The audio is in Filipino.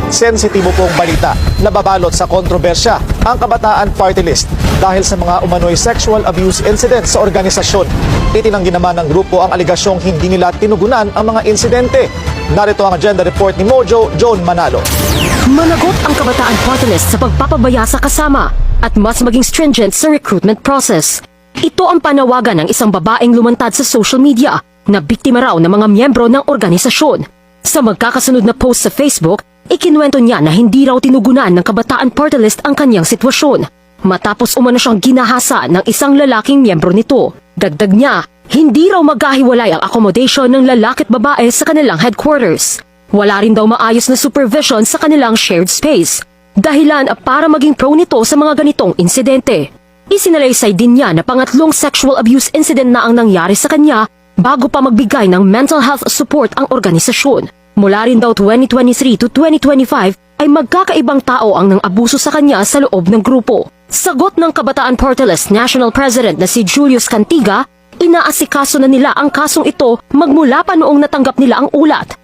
Sensitibo pong balita na babalot sa kontrobersya ang Kabataan Party List dahil sa mga umano'y sexual abuse incidents sa organisasyon. Itinanggi naman ng grupo ang aligasyong hindi nila tinugunan ang mga insidente. Narito ang agenda report ni Mojo John Manalo. Managot ang Kabataan Party List sa pagpapabaya sa kasama at mas maging stringent sa recruitment process. Ito ang panawagan ng isang babaeng lumantad sa social media na biktima raw ng mga miyembro ng organisasyon. Sa magkakasunod na post sa Facebook, ikinuwento niya na hindi raw tinugunan ng Kabataan Party List ang kanyang sitwasyon matapos umano siyang ginahasa ng isang lalaking miyembro nito. Dagdag niya, hindi raw magkahiwalay ang accommodation ng lalaki at babae sa kanilang headquarters. Wala rin daw maayos na supervision sa kanilang shared space. Dahilan para maging pro nito sa mga ganitong insidente. Isinalaysay din niya na pangatlong sexual abuse incident na ang nangyari sa kanya bago pa magbigay ng mental health support ang organisasyon. Mula rin daw 2023 to 2025 ay magkakaibang tao ang nang abuso sa kanya sa loob ng grupo. Sagot ng Kabataan Party List National President na si Julius Cantiga, inaasikaso na nila ang kasong ito magmula pa noong natanggap nila ang ulat.